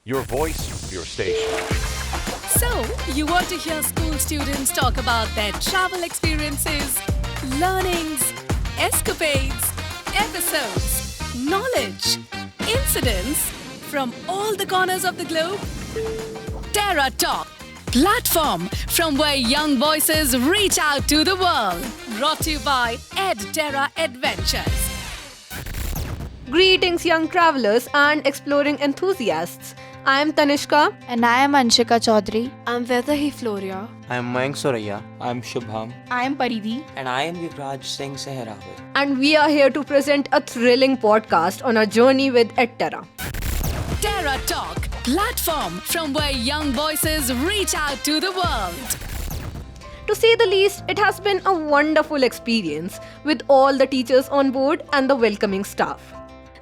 Your voice, your station. So, you want to hear school students talk about their travel experiences, learnings, escapades, episodes, knowledge, incidents from all the corners of the globe? Terra Talk, platform from where young voices reach out to the world. Brought to you by Terra Adventures. Greetings, young travelers and exploring enthusiasts. I am Tanishka. And I am Anshika Chaudhary. I'm Vedahi Floria. I am Mayank Soraya. I am Shubham. I am Paridhi. And I am Yuvraj Singh Sehrawat. And we are here to present a thrilling podcast on our journey with Terra. Terra Talk, platform from where young voices reach out to the world. To say the least, it has been a wonderful experience with all the teachers on board and the welcoming staff.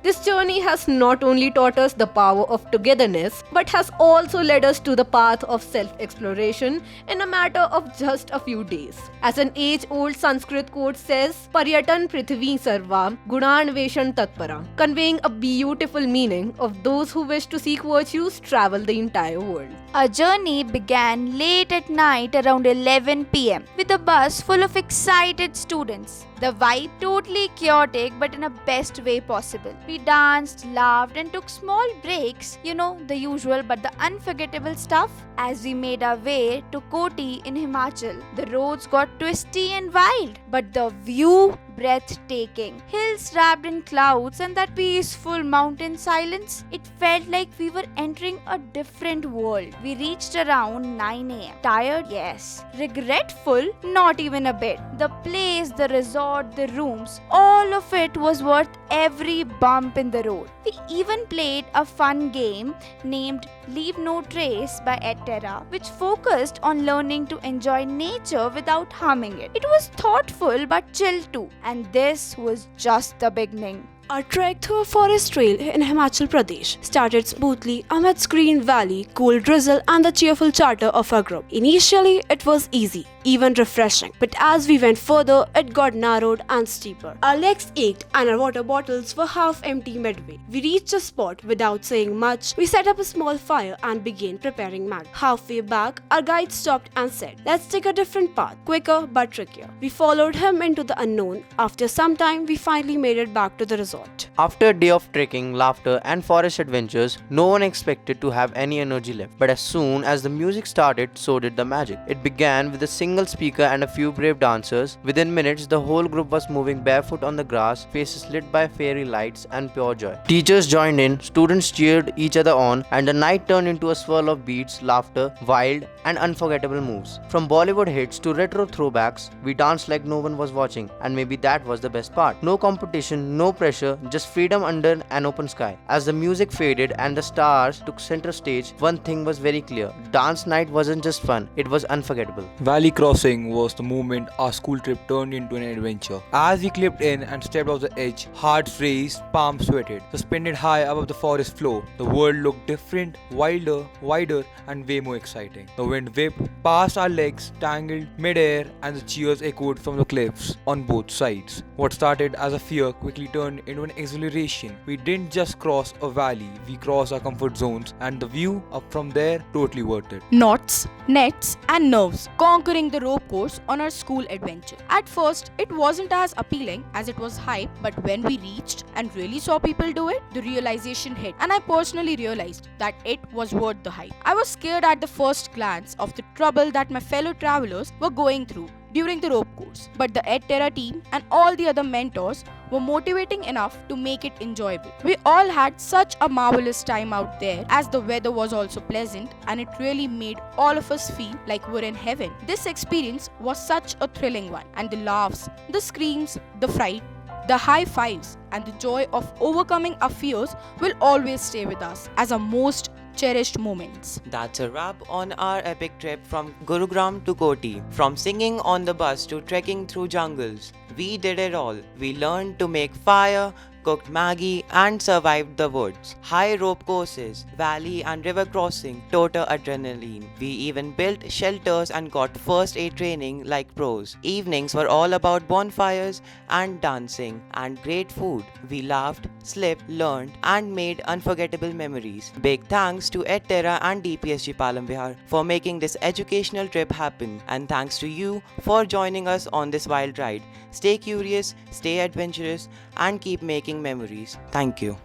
This journey has not only taught us the power of togetherness, but has also led us to the path of self-exploration in a matter of just a few days. As an age-old Sanskrit quote says, Paryatan Prithvi Sarva Gunanveshan Tatpara, conveying a beautiful meaning of those who wish to seek virtues travel the entire world. Our journey began late at night around 11 pm with a bus full of excited students. The vibe totally chaotic but in a best way possible. We danced, laughed and took small breaks, the usual but the unforgettable stuff. As we made our way to Koti in Himachal, the roads got twisty and wild, but the view breathtaking. Hills wrapped in clouds and that peaceful mountain silence. It felt like we were entering a different world. We reached around 9 am. Tired? Yes. Regretful? Not even a bit. The place, the resort, the rooms, all of it was worth every bump in the road. We even played a fun game named Leave No Trace by Terra, which focused on learning to enjoy nature without harming it. It was thoughtful but chill too. And this was just the beginning. Our trek through a forest trail in Himachal Pradesh started smoothly amidst green valley, cool drizzle and the cheerful chatter of our group. Initially, it was easy, even refreshing, but as we went further, it got narrowed and steeper. Our legs ached and our water bottles were half empty midway. We reached a spot without saying much. We set up a small fire and began preparing Maggi. Halfway back, our guide stopped and said, "Let's take a different path, quicker but trickier." We followed him into the unknown. After some time, we finally made it back to the resort. After a day of trekking, laughter, and forest adventures, no one expected to have any energy left. But as soon as the music started, so did the magic. It began with a single speaker and a few brave dancers. Within minutes, the whole group was moving barefoot on the grass, faces lit by fairy lights and pure joy. Teachers joined in, students cheered each other on, and the night turned into a swirl of beats, laughter, wild, and unforgettable moves. From Bollywood hits to retro throwbacks, we danced like no one was watching, and maybe that was the best part. No competition, no pressure, just freedom under an open sky. As the music faded and the stars took center stage, one thing was very clear. Dance night wasn't just fun, it was unforgettable. Valley crossing was the moment our school trip turned into an adventure. As we clipped in and stepped off the edge, hearts raced, palms sweated. Suspended high above the forest floor, the world looked different, wilder, wider, and way more exciting. The wind whipped past our legs, tangled midair, and the cheers echoed from the cliffs on both sides. What started as a fear quickly turned into an exhilaration. We didn't just cross a valley, we crossed our comfort zones, and the view up from there totally worth it. Knots, nets, and nerves conquering the rope course on our school adventure. At first, it wasn't as appealing as it was hype, but when we reached and really saw people do it, the realization hit, and I personally realized that it was worth the hype. I was scared at the first glance of the trouble that my fellow travelers were going through during the rope course, but the Terra team and all the other mentors were motivating enough to make it enjoyable. We all had such a marvelous time out there, as the weather was also pleasant and it really made all of us feel like we're in heaven. This experience was such a thrilling one, and the laughs, the screams, the fright, the high fives, and the joy of overcoming our fears will always stay with us as our most cherished moments. That's a wrap on our epic trip from Gurugram to Koti. From singing on the bus to trekking through jungles, we did it all. We learned to make fire, cooked Maggie, and survived the woods. High rope courses, valley and river crossing, total adrenaline. We even built shelters and got first aid training like pros. Evenings were all about bonfires and dancing and great food. We laughed, slipped, learned, and made unforgettable memories. Big thanks to EdTerra and Dpsg Palam Vihar for making this educational trip happen, and thanks to you for joining us on this wild ride. Stay curious, stay adventurous, and keep making memories. Thank you.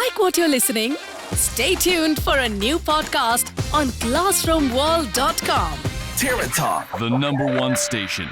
Like what you're listening? Stay tuned for a new podcast on classroomworld.com. Terra Talk, the #1 station.